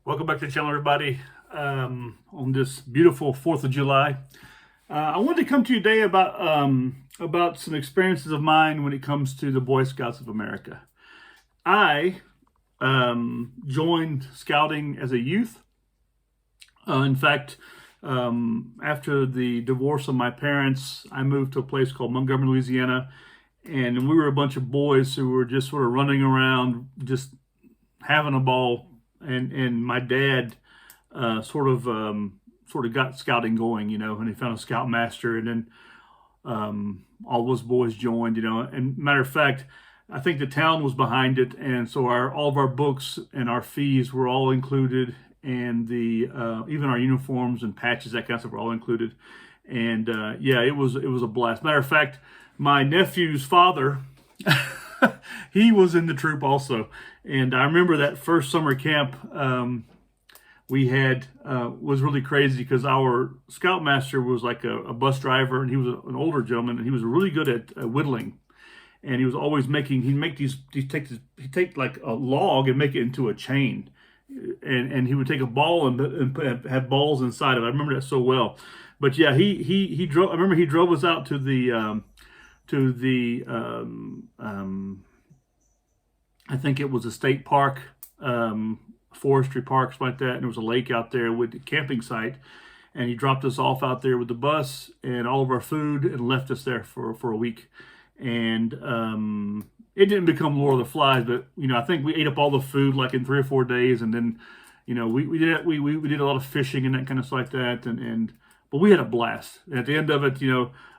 Welcome back to the channel, everybody. On this beautiful 4th of July, I wanted to come to you today about some experiences of mine when it comes to the Boy Scouts of America. I joined scouting as a youth. In fact, after the divorce of my parents, I moved to a place called Montgomery, Louisiana, and we were a bunch of boys who were just sort of running around, just having a ball. And my dad sort of got scouting going, and he found a scoutmaster, and then all those boys joined, And matter of fact, I think the town was behind it, and so all of our books and our fees were all included, and the even our uniforms and patches, that kind of stuff, were all included. And yeah, it was a blast. Matter of fact, my nephew's father. He was in the troop also, and I remember that first summer camp we had was really crazy because our scoutmaster was like a bus driver, and he was an older gentleman, and he was really good at whittling, and he was always he'd take like a log and make it into a chain, and he would take a ball and have balls inside of it. I remember that so well. But yeah, he drove. I remember he drove us out to the I think it was a state park, forestry park, something like that, and there was a lake out there with the camping site, and he dropped us off out there with the bus and all of our food and left us there for a week. And it didn't become Lord of the Flies, but I think we ate up all the food like in 3 or 4 days, and then we did a lot of fishing and that kind of stuff like that, but we had a blast. And at the end of it,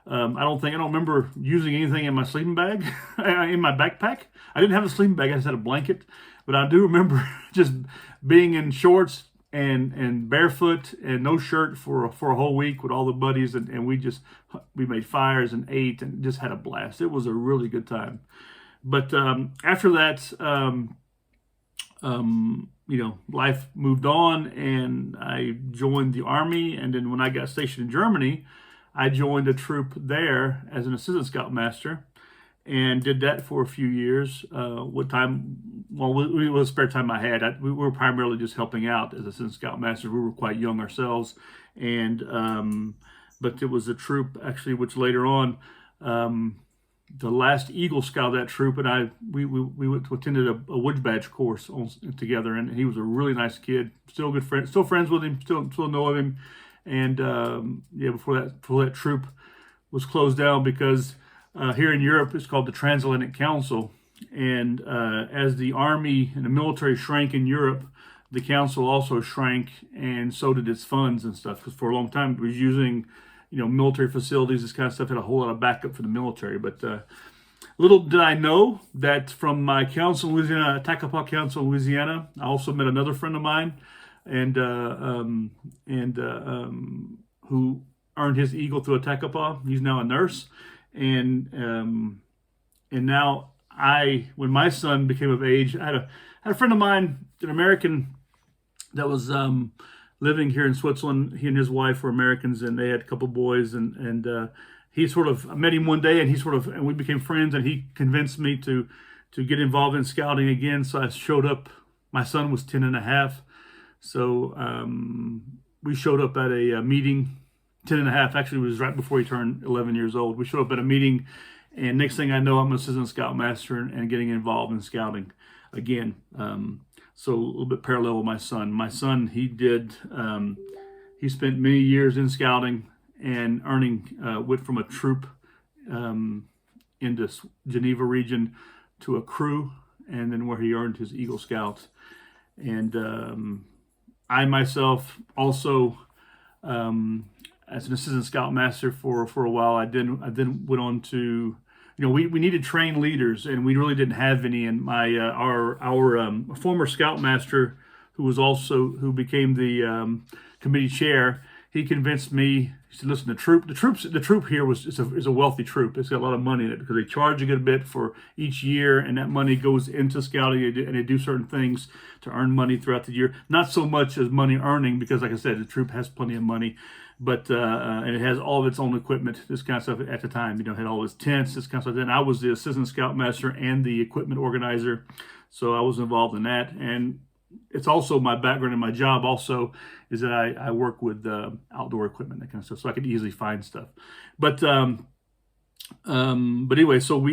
I don't remember using anything in my sleeping bag, in my backpack. I didn't have a sleeping bag. I just had a blanket. But I do remember just being in shorts and barefoot and no shirt for a whole week with all the buddies, and we made fires and ate and just had a blast. It was a really good time. But after that, life moved on, and I joined the Army. And then when I got stationed in Germany, I joined a troop there as an assistant scoutmaster, and did that for a few years. What spare time I had, we were primarily just helping out as assistant scoutmaster. We were quite young ourselves, and but it was a troop actually, which later on, the last Eagle Scout of that troop and we attended a Woods Badge course together, and he was a really nice kid. Still good friend, still friends with him, still know of him. And yeah, before that troop was closed down, because here in Europe it's called the Transatlantic Council, and as the army and the military shrank in Europe, the council also shrank, and so did its funds and stuff. Because for a long time it was using, military facilities, this kind of stuff, had a whole lot of backup for the military. But little did I know that from my council in Louisiana, Takapaw Council in Louisiana, I also met another friend of mine, and who earned his Eagle through a Takapaw. He's now a nurse, and now when my son became of age, I had a friend of mine, an American, that was living here in Switzerland. He and his wife were Americans, and they had a couple boys, and I met him one day, and we became friends, and he convinced me to get involved in scouting again. So I showed up. My son was 10 and a half. So we showed up at a meeting. 10 and a half, actually, was right before he turned 11 years old. We showed up at a meeting, and next thing I know, I'm an assistant scoutmaster and getting involved in scouting again. So a little bit parallel with my son. My son, he spent many years in scouting and went from a troop in the Geneva region to a crew, and then where he earned his Eagle Scout. And I myself also, as an assistant scoutmaster for a while, I then went on to, we needed trained leaders, and we really didn't have any. And my our former scoutmaster, who became the committee chair, he convinced me. He said, "Listen, the troop here is a wealthy troop. It's got a lot of money in it because they charge a good bit for each year, and that money goes into scouting, and they do certain things to earn money throughout the year. Not so much as money earning, because, like I said, the troop has plenty of money, but and it has all of its own equipment. This kind of stuff at the time, it had all its tents, this kind of stuff. And I was the assistant scoutmaster and the equipment organizer, so I was involved in that. And it's also my background and my job also is that I work with outdoor equipment, that kind of stuff, so I could easily find stuff. But but anyway, so I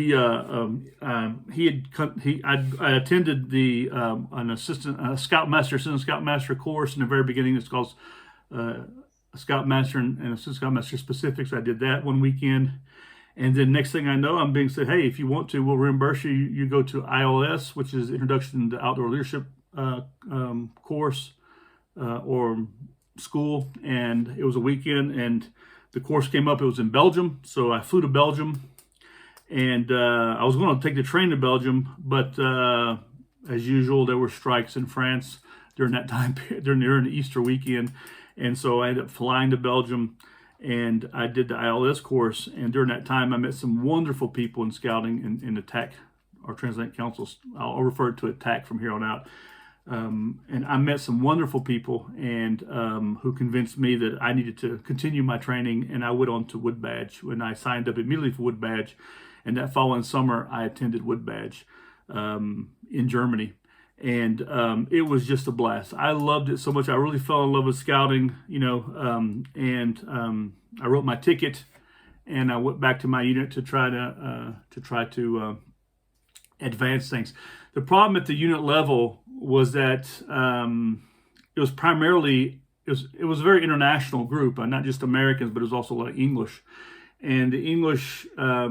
attended the an assistant scoutmaster course in the very beginning. It's called Scoutmaster and Assistant Scoutmaster Specifics. I did that one weekend, and then next thing I know, I'm being said, hey, if you want to, we'll reimburse you. You go to ILS, which is Introduction to Outdoor Leadership course or school, and it was a weekend, and the course came up. It was in Belgium, so I flew to Belgium, and I was going to take the train to Belgium, but as usual, there were strikes in France during that time, during the Easter weekend, and so I ended up flying to Belgium, and I did the ILS course, and during that time, I met some wonderful people in scouting in the TAC, or Transatlantic Council. I'll refer to it TAC from here on out. And I met some wonderful people, and who convinced me that I needed to continue my training, and I went on to Wood Badge when I signed up immediately for Wood Badge. And that following summer, I attended Wood Badge in Germany, and it was just a blast. I loved it so much. I really fell in love with scouting, and I wrote my ticket, and I went back to my unit to try to advance things. The problem at the unit level was that it was primarily it was a very international group, not just Americans, but it was also a lot of English. And the English, a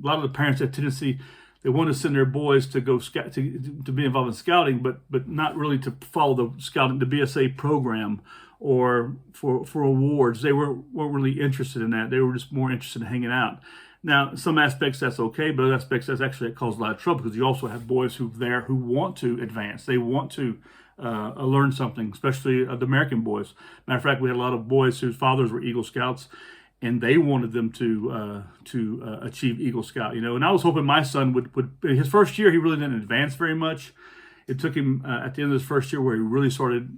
lot of the parents had tendency, they wanted to send their boys to go scout, to be involved in scouting, but not really to follow the scouting, the BSA program, or for awards. They weren't really interested in that. They were just more interested in hanging out. Now, some aspects that's okay, but other aspects that's actually it causes a lot of trouble, because you also have boys who want to advance. They want to learn something, especially the American boys. Matter of fact, we had a lot of boys whose fathers were Eagle Scouts, and they wanted them to achieve Eagle Scout. And I was hoping my son would his first year he really didn't advance very much. It took him at the end of his first year where he really started,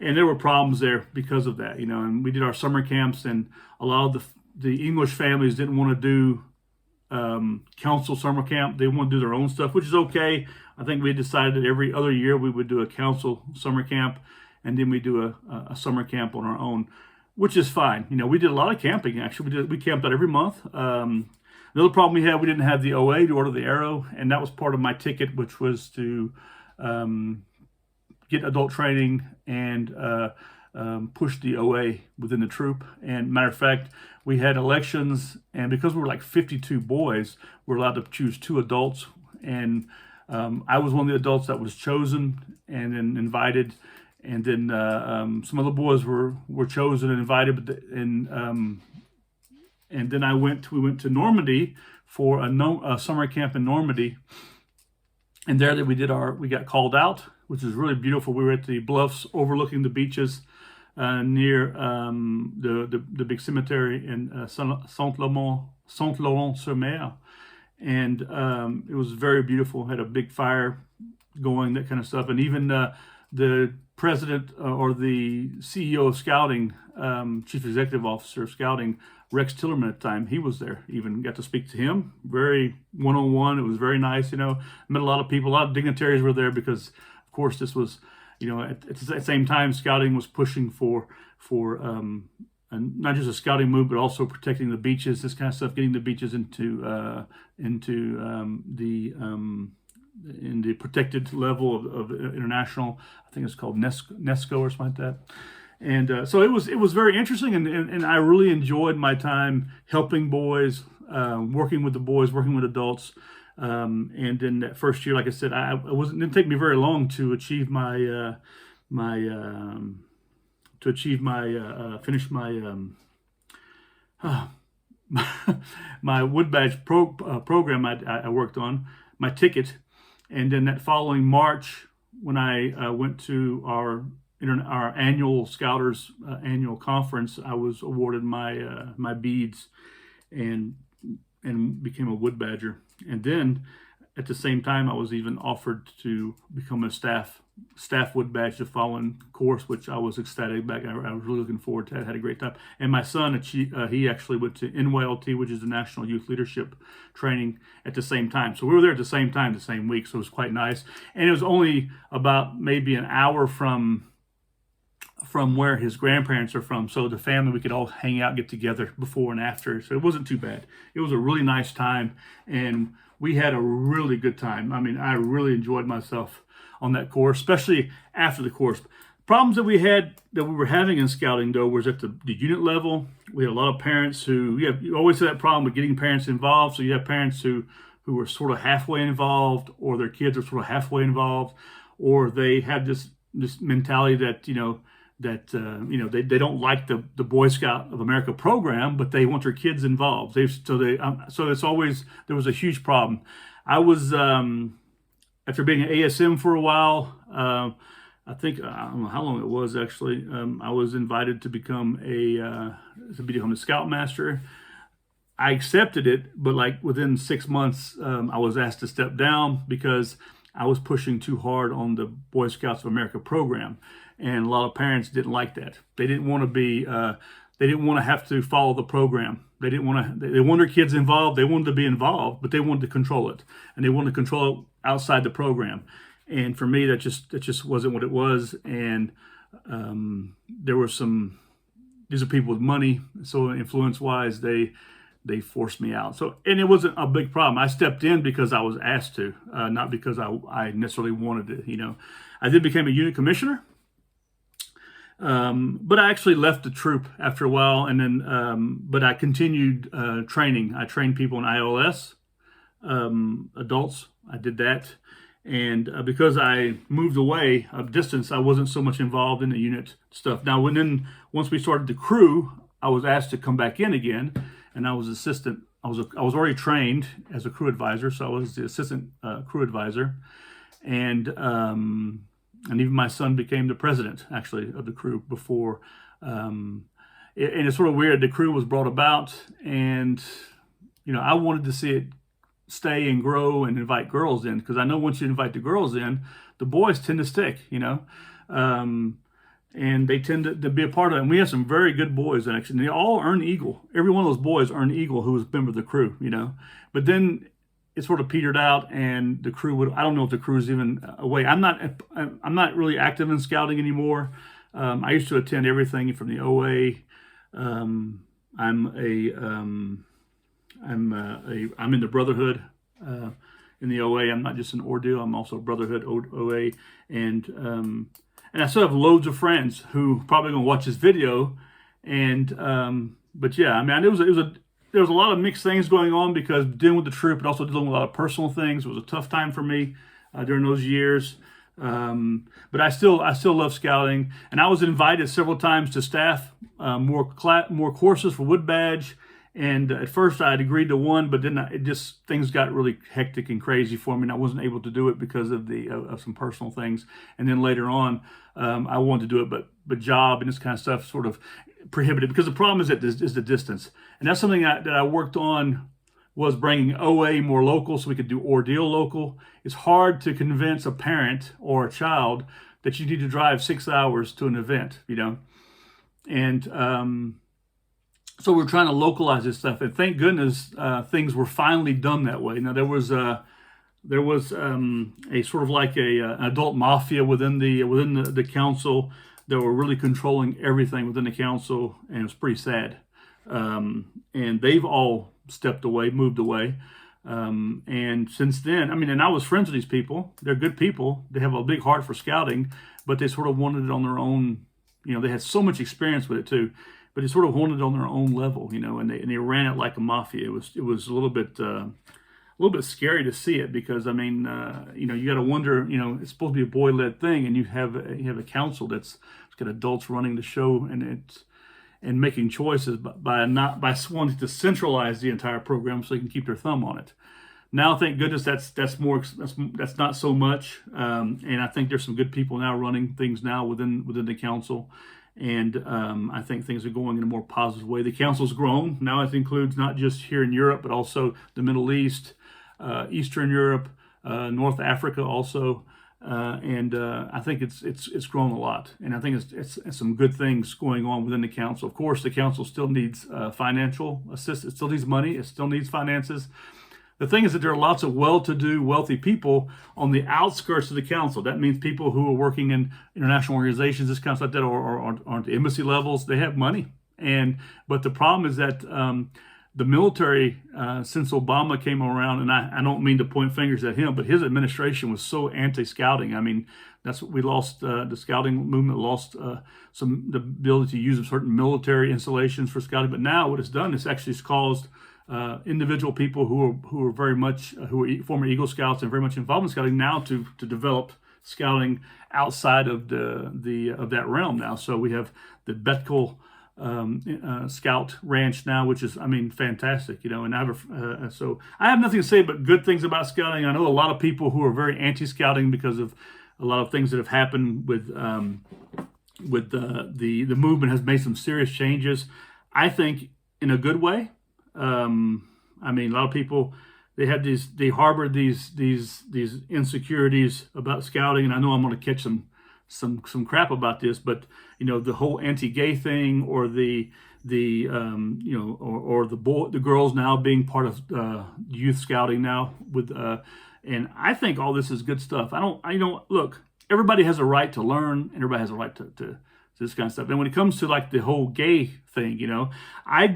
and there were problems there because of that, And we did our summer camps, and a lot of the English families didn't want to do council summer camp. They want to do their own stuff, which is okay. I think we decided that every other year we would do a council summer camp, and then we do a summer camp on our own, which is fine. We did a lot of camping, actually. We camped out every month. Another problem we had, we didn't have the OA, to order the arrow, and that was part of my ticket, which was to get adult training and push the OA within the troop. And matter of fact, we had elections, and because we were like 52 boys, we were allowed to choose 2 adults. And I was one of the adults that was chosen and then invited. And then some other boys were chosen and invited, and then we went to Normandy for a summer camp in Normandy. And there that we got called out, which is really beautiful. We were at the bluffs overlooking the beaches near the big cemetery in Saint-Laurent-sur-Mer, and it was very beautiful. Had a big fire going, that kind of stuff, and even the president or the CEO of Scouting, Chief Executive Officer of Scouting, Rex Tillerman at the time, he was there. Even got to speak to him, very one-on-one. It was very nice. Met a lot of people, a lot of dignitaries were there, because of course this was, at the same time, Scouting was pushing for not just a scouting move, but also protecting the beaches, this kind of stuff, getting the beaches into the protected level of international, I think it's called UNESCO or something like that. And so it was very interesting, and I really enjoyed my time helping boys, working with the boys, working with adults. And then that first year, like I said, it didn't take me very long to achieve finish my Wood Badge program I worked on, my ticket. And then that following March, when I went to our annual Scouters annual conference, I was awarded my beads and became a Wood Badger. And then at the same time, I was even offered to become a staff wood badge the following course, which I was ecstatic about. I was really looking forward to it. I had a great time. And my son, he actually went to NYLT, which is the National Youth Leadership Training, at the same time. So we were there at the same time, the same week. So it was quite nice. And it was only about maybe an hour from where his grandparents are from. So the family, we could all hang out, get together before and after. So it wasn't too bad. It was a really nice time, and we had a really good time. I mean, I really enjoyed myself on that course, especially after the course. Problems that we were having in scouting, though, was at the unit level. We had a lot of parents who, you always have that problem with getting parents involved. So you have parents who were sort of halfway involved, or their kids are sort of halfway involved, or they have this mentality that, they don't like the Boy Scout of America program, but they want their kids involved. So it's always, there was a huge problem. I was, after being an ASM for a while, I think, I don't know how long it was actually, I was invited to become a Scoutmaster. I accepted it, but like within 6 months, I was asked to step down because I was pushing too hard on the Boy Scouts of America program. And a lot of parents didn't like that. They didn't want to they didn't want to have to follow the program. They wanted their kids involved. They wanted to be involved, but they wanted to control it. And they wanted to control it outside the program. And for me, that just wasn't what it was. And there were these are people with money. So influence-wise, they forced me out. So, and it wasn't a big problem. I stepped in because I was asked to, not because I necessarily wanted it. I did become a unit commissioner. But I actually left the troop after a while, and then, but I continued training. I trained people in ILS, adults. I did that, and because I moved away a distance, I wasn't so much involved in the unit stuff. Now, once we started the crew, I was asked to come back in again, and I was assistant. I was already trained as a crew advisor, so I was the assistant crew advisor, and even my son became the president, actually, of the crew before. And it's sort of weird. The crew was brought about, and, I wanted to see it stay and grow and invite girls in, because I know once you invite the girls in, the boys tend to stick, and they tend to be a part of it. And we have some very good boys, actually. And they all earn Eagle. Every one of those boys earned Eagle who was a member of the crew, But then it sort of petered out, and the crew I don't know if the crew is even away. I'm not really active in scouting anymore. I used to attend everything from the OA. I'm in the Brotherhood in the OA. I'm not just an ordeal. I'm also Brotherhood OA, and I still have loads of friends who probably gonna watch this video. And but yeah, I mean, there was a lot of mixed things going on because dealing with the troop, but also dealing with a lot of personal things. It was a tough time for me during those years. But I still love scouting, and I was invited several times to staff more courses for Wood Badge. And at first I had agreed to one, but then things got really hectic and crazy for me, and I wasn't able to do it because of some personal things. And then later on, I wanted to do it, but job and this kind of stuff sort of prohibited, because the problem is the distance. And that's something that I worked on, was bringing OA more local so we could do ordeal local. It's hard to convince a parent or a child that you need to drive 6 hours to an event, And so we're trying to localize this stuff. And thank goodness things were finally done that way. Now, there was a sort of like an adult mafia within the council that were really controlling everything within the council, and it was pretty sad. And they've all stepped away, moved away. And since then, I mean, and I was friends with these people. They're good people. They have a big heart for scouting, but they sort of wanted it on their own. They had so much experience with it too, but they sort of wanted it on their own level, and they ran it like a mafia. It was a little bit scary to see it, because I mean, you got to wonder, it's supposed to be a boy-led thing, and you have a council that's got adults running the show, and making choices by wanting to centralize the entire program so they can keep their thumb on it. Now, thank goodness that's not so much, and I think there's some good people now running things now within the council, and I think things are going in a more positive way. The council's grown now. It includes not just here in Europe, but also the Middle East, Eastern Europe, North Africa also. And I think it's grown a lot, and I think it's some good things going on within the council. Of course, the council still needs financial assistance, it still needs money, it still needs finances. The thing is that there are lots of well-to-do, wealthy people on the outskirts of the council. That means people who are working in international organizations, this kind of stuff, that or on the embassy levels. They have money, but the problem is that the military, since Obama came around, and I don't mean to point fingers at him, but his administration was so anti-scouting. I mean, that's what we lost. The scouting movement lost the ability to use certain military installations for scouting. But now what it's done is actually caused individual people who are very much who are former Eagle Scouts and very much involved in scouting now to develop scouting outside of of that realm now. So we have the Betkel Scout Ranch now, which is, I mean, fantastic, and so I have nothing to say but good things about scouting. I know a lot of people who are very anti-scouting because of a lot of things that have happened with the movement has made some serious changes. I think in a good way. I mean, a lot of people, they harbor these insecurities about scouting, and I know I'm going to catch some crap about this, but the whole anti-gay thing, or the girls now being part of youth scouting now and I think all this is good stuff. Look, everybody has a right to learn, and everybody has a right to this kind of stuff. And when it comes to like the whole gay thing, I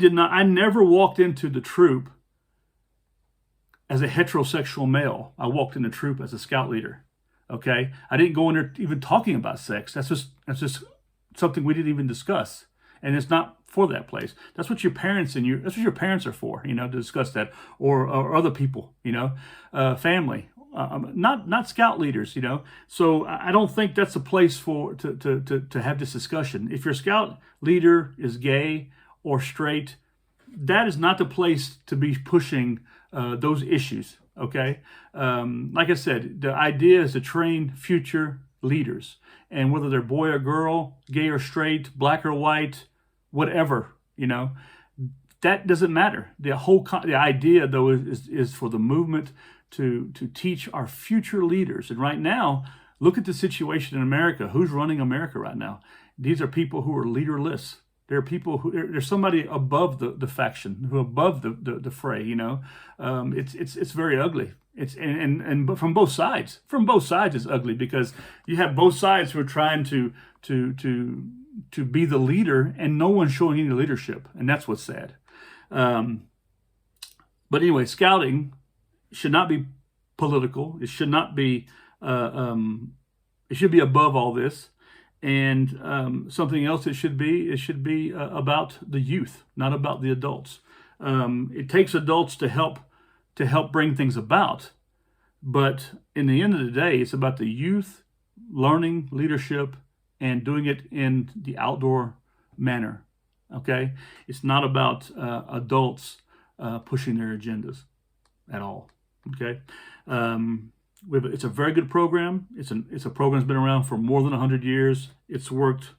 never walked into the troop as a heterosexual male. I walked in the troop as a scout leader. Okay, I didn't go in there even talking about sex. That's just something we didn't even discuss, and it's not for that place. That's what your parents that's what your parents are for, to discuss that, or other people, family, not scout leaders, So I don't think that's a place to have this discussion. If your scout leader is gay or straight, that is not the place to be pushing those issues. Okay, like I said, the idea is to train future leaders, and whether they're boy or girl, gay or straight, black or white, whatever, that doesn't matter. The idea though is for the movement to teach our future leaders. And right now, look at the situation in America. Who's running America right now? These are people who are leaderless. There are people there's somebody above the faction, who above the fray. It's very ugly. But from both sides. From both sides, it's ugly, because you have both sides who are trying to be the leader, and no one's showing any leadership, and that's what's sad. But anyway, scouting should not be political. It should not be. It should be above all this. And something else it should be about the youth, not about the adults. It takes adults to help bring things about, but in the end of the day, it's about the youth learning leadership and doing it in the outdoor manner. Okay, it's not about adults pushing their agendas at all. Okay. It's a very good program. It's a program that's been around for more than 100 years. It's worked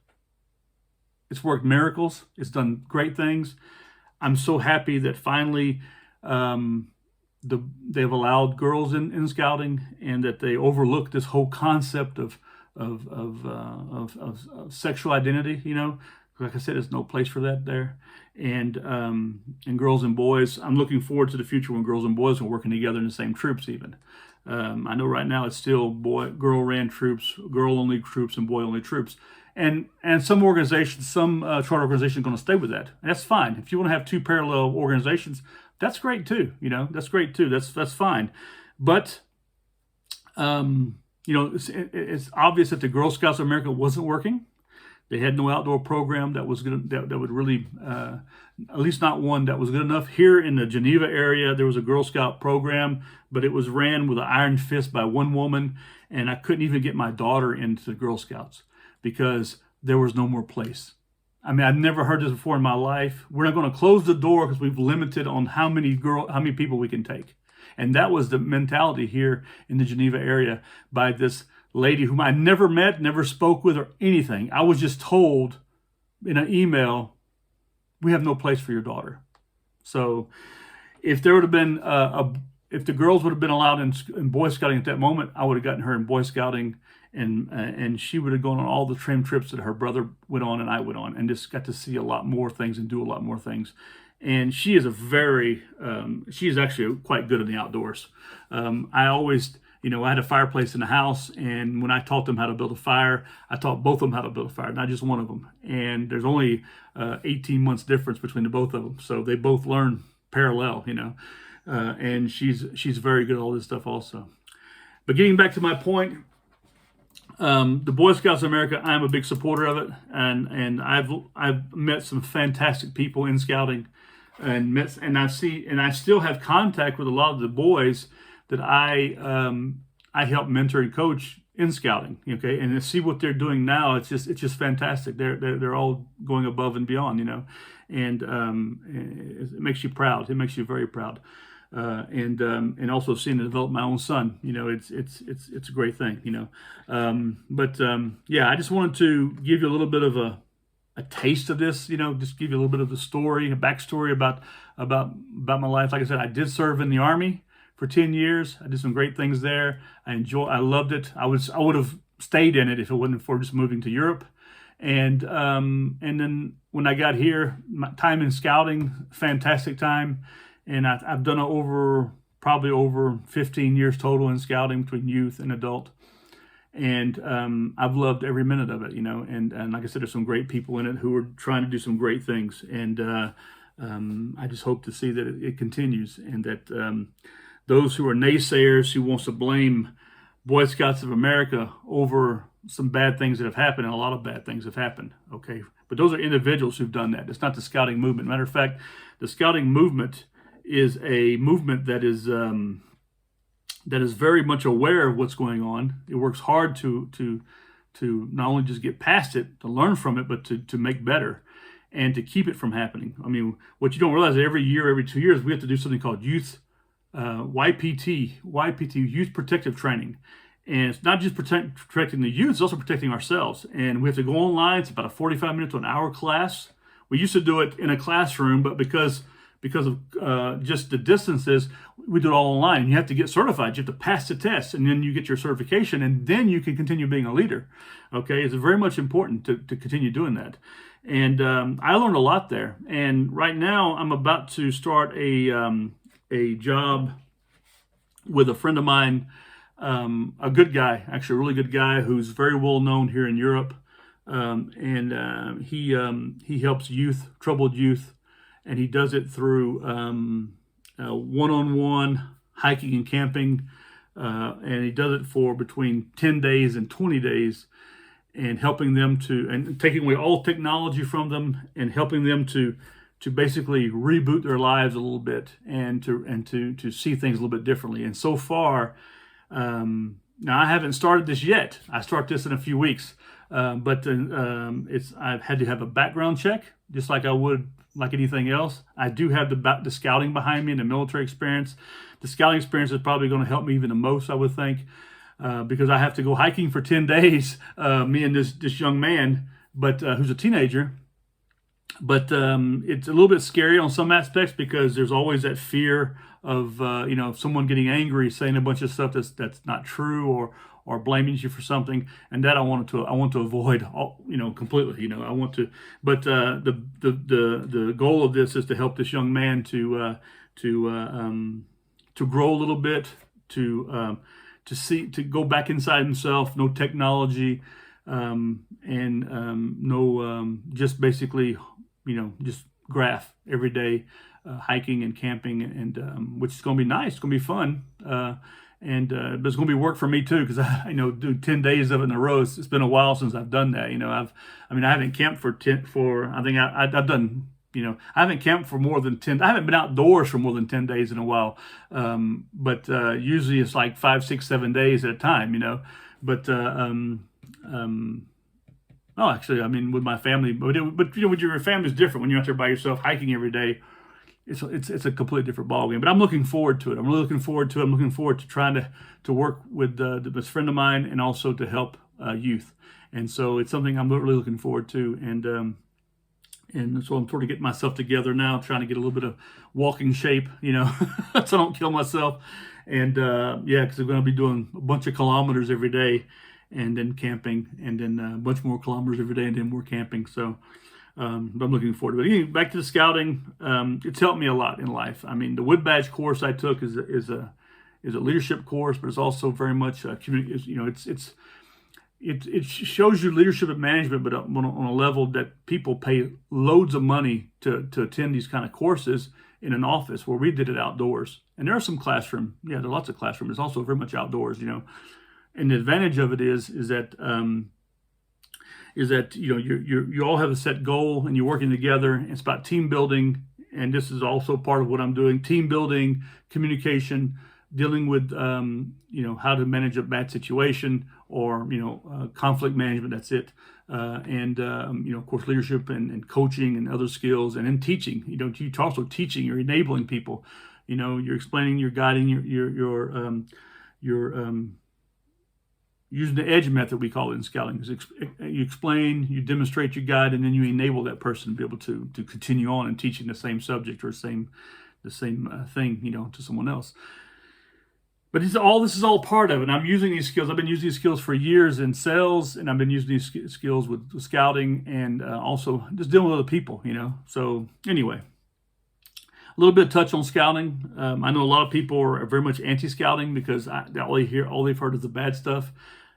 miracles. It's done great things. I'm so happy that finally they've allowed girls in scouting, and that they overlook this whole concept of sexual identity. Like I said, there's no place for that there. And girls and boys, I'm looking forward to the future when girls and boys are working together in the same troops even. I know right now it's still girl-ran troops, girl-only troops, and boy-only troops. And some organizations, some charter organizations are going to stay with that. And that's fine. If you want to have two parallel organizations, that's great too. That's great too. That's fine. But, it's obvious that the Girl Scouts of America wasn't working. They had no outdoor program that was good, that would really, at least not one that was good enough. Here in the Geneva area, there was a Girl Scout program, but it was ran with an iron fist by one woman, and I couldn't even get my daughter into the Girl Scouts because there was no more place. I mean, I've never heard this before in my life. We're not going to close the door because we've limited on how many people we can take. And that was the mentality here in the Geneva area by this lady whom I never met, never spoke with, or anything. I was just told in an email, we have no place for your daughter. So if there would have been if the girls would have been allowed in Boy Scouting at that moment, I would have gotten her in Boy Scouting, and she would have gone on all the trim trips that her brother went on and I went on, and just got to see a lot more things and do a lot more things. And she is she is actually quite good in the outdoors. I always, I had a fireplace in the house, and when I taught them how to build a fire, I taught both of them how to build a fire, not just one of them. And there's only 18 months difference between the both of them, so they both learn parallel, and she's very good at all this stuff also. But getting back to my point, the Boy Scouts of America, I'm a big supporter of it, and I've met some fantastic people in scouting, and I still have contact with a lot of the boys that I help mentor and coach in scouting. Okay, and to see what they're doing now, it's just fantastic. They're all going above and beyond, and it makes you proud. It makes you very proud. And also seeing it develop my own son, it's a great thing, yeah, I just wanted to give you a little bit of a taste of this, just give you a little bit of the story, a backstory about my life. Like I said, I did serve in the Army for 10 years. I did some great things there. I loved it. I would have stayed in it if it wasn't for just moving to Europe. And then when I got here, my time in scouting, fantastic time. And I've done probably over 15 years total in scouting between youth and adult. And I've loved every minute of it, and like I said, there's some great people in it who are trying to do some great things. And I just hope to see that it continues, and that those who are naysayers, who wants to blame Boy Scouts of America over some bad things that have happened, and a lot of bad things have happened, okay? But those are individuals who've done that. It's not the scouting movement. Matter of fact, the scouting movement is a movement that is very much aware of what's going on. It works hard to not only just get past it, to learn from it, but to make better and to keep it from happening. I mean, what you don't realize is every year, every 2 years, we have to do something called YPT, Youth Protective Training. And it's not just protecting the youth, it's also protecting ourselves. And we have to go online. It's about a 45-minute to an hour class. We used to do it in a classroom, but because of just the distances, we do it all online. You have to get certified. You have to pass the test, and then you get your certification, and then you can continue being a leader. Okay, it's very much important to continue doing that. And I learned a lot there. And right now, I'm about to start a job with a friend of mine, a good guy, actually a really good guy who's very well known here in Europe. He helps troubled youth. And he does it through one-on-one hiking and camping, and he does it for between 10 days and 20 days, and helping them and taking away all technology from them, and helping them to basically reboot their lives a little bit, and to see things a little bit differently. And so far, now I haven't started this yet. I start this in a few weeks, but I've had to have a background check, just like I would like anything else. I do have the scouting behind me and the military experience. The scouting experience is probably going to help me even the most, I would think, because I have to go hiking for 10 days, me and this young man, but who's a teenager. But it's a little bit scary on some aspects, because there's always that fear of someone getting angry, saying a bunch of stuff that's not true, or blaming you for something, and that I want to avoid, completely. I want to, but the goal of this is to help this young man to grow a little bit, to go back inside himself, no technology, just basically, just graph every day, hiking and camping, and which is going to be nice. It's going to be fun. But it's going to be work for me too, because I do 10 days of it in a row. It's been a while since I've done that. I haven't camped I've done, I haven't camped for more than 10. I haven't been outdoors for more than 10 days in a while. But usually it's like 5, 6, 7 days at a time, But with my family, but with your family is different when you're out there by yourself hiking every day. It's a completely different ballgame, but I'm looking forward to it. I'm looking forward to trying to work with this friend of mine, and also to help youth. And so it's something I'm really looking forward to. And And so I'm sort of getting myself together now, trying to get a little bit of walking shape, you know, so I don't kill myself. And yeah, because I'm going to be doing a bunch of kilometers every day, and then camping, and then a bunch more kilometers every day, and then more camping. So but I'm looking forward to it. Anyway, back to the scouting, it's helped me a lot in life. I mean, the Wood Badge course I took is a leadership course, but it's also very much community. You know, it shows you leadership and management, but on a level that people pay loads of money to attend these kind of courses in an office, where we did it outdoors. And there are some classroom, yeah, there are lots of classrooms. It's also very much outdoors, you know. And the advantage of it is that you know you all have a set goal and you're working together. It's about team building, and this is also part of what I'm doing: team building, communication, dealing with you know, how to manage a bad situation, or you know, conflict management. That's it. And you know, of course, leadership and coaching and other skills, and then teaching. You know, you're also teaching. You're enabling people. You know, you're explaining, you're guiding, you're using the EDGE method, we call it in scouting. You explain, you demonstrate, you guide, and then you enable that person to be able to continue on and teaching the same subject or the same thing, you know, to someone else. But this is all part of it. And I'm using these skills. I've been using these skills for years in sales, and I've been using these skills with scouting, and also just dealing with other people, you know. So anyway, a little bit of touch on scouting. I know a lot of people are very much anti-scouting because all they've heard is the bad stuff.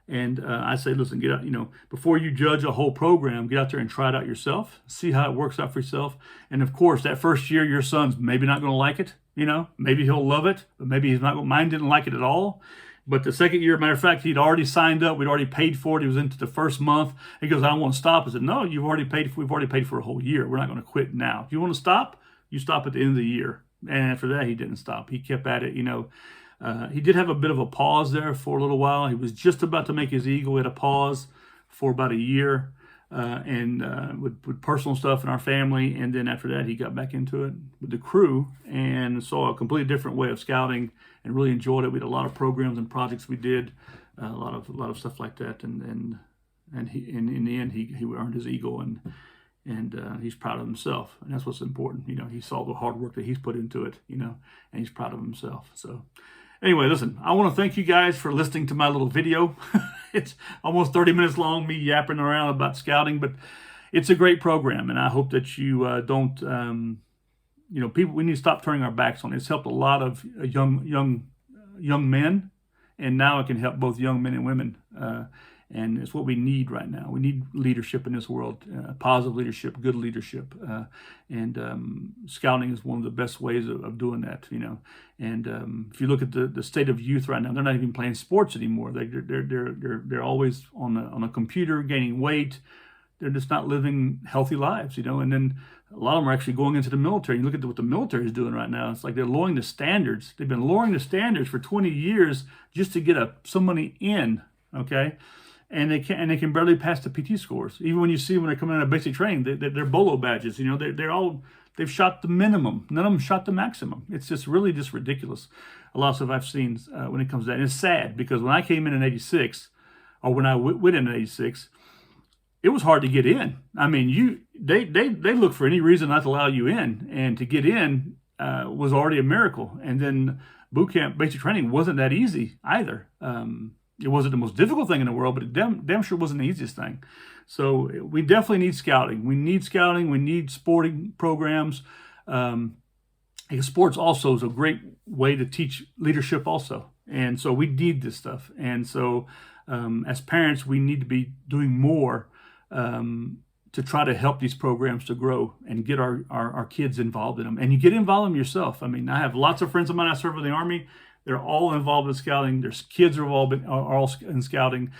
And I say, listen, get out, you know, before you judge a whole program, get out there and try it out yourself, see how it works out for yourself. And of course, that first year, your son's maybe not going to like it, you know, maybe he'll love it, but maybe he's not. Mine didn't like it at all. But the second year, matter of fact, he'd already signed up. We'd already paid for it. He was into the first month. He goes, I don't want to stop. I said, no, we've already paid for a whole year. We're not going to quit now. If you want to stop, you stop at the end of the year. And after that, he didn't stop. He kept at it, you know. He did have a bit of a pause there for a little while. He was just about to make his Eagle at a pause for about a year, and with personal stuff in our family. And then after that, he got back into it with the crew and saw a completely different way of scouting, and really enjoyed it. We had a lot of programs and projects we did, a lot of stuff like that. And in the end, he earned his Eagle, and he's proud of himself, and that's what's important. You know, he saw the hard work that he's put into it, you know, and he's proud of himself. So anyway, listen, I want to thank you guys for listening to my little video. It's almost 30 minutes long, me yapping around about scouting, but it's a great program, and I hope that you don't, you know, people, we need to stop turning our backs on it. It's helped a lot of young men, and now it can help both young men and women. And it's what we need right now. We need leadership in this world, positive leadership, good leadership. And scouting is one of the best ways of doing that, you know. And if you look at the state of youth right now, they're not even playing sports anymore. They're always on a computer, gaining weight. They're just not living healthy lives, you know. And then a lot of them are actually going into the military. You look at what the military is doing right now. It's like they're lowering the standards. They've been lowering the standards for 20 years just to get somebody in, okay? And they can barely pass the PT scores. Even when you see when they're coming out of basic training, they're BOLO badges. You know, they've shot the minimum. None of them shot the maximum. It's just really just ridiculous. A lot of stuff I've seen when it comes to that. And it's sad because when I came in '86, or when I went in '86, it was hard to get in. I mean, they look for any reason not to allow you in, and to get in was already a miracle. And then boot camp basic training wasn't that easy either. It wasn't the most difficult thing in the world, but it damn sure wasn't the easiest thing. So we definitely need scouting. We need scouting. We need sporting programs. Sports also is a great way to teach leadership also. And so we need this stuff. And so as parents, we need to be doing more to try to help these programs to grow and get our kids involved in them. And you get involved in them yourself. I mean, I have lots of friends of mine I serve in the Army. They're all involved in scouting. Their kids are all in scouting,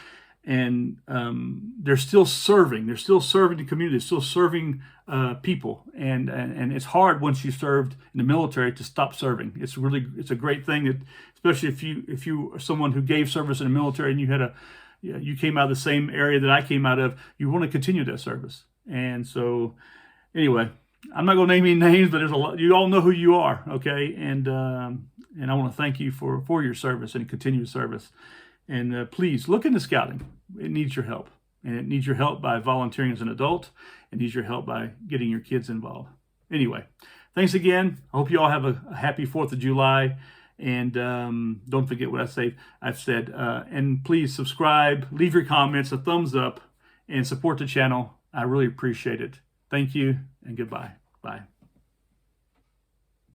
and they're still serving. They're still serving the community. They're still serving people, and it's hard once you served in the military to stop serving. It's a great thing that, especially if you are someone who gave service in the military and you came out of the same area that I came out of, you want to continue that service. And so, anyway, I'm not going to name any names, but there's a lot. You all know who you are, okay? And I want to thank you for your service and continued service. And please look into scouting. It needs your help. and it needs your help by volunteering as an adult. It needs your help by getting your kids involved. Anyway, thanks again. I hope you all have a happy 4th of July. And don't forget what I've said. And please subscribe, leave your comments, a thumbs up, and support the channel. I really appreciate it. Thank you, and goodbye. Bye.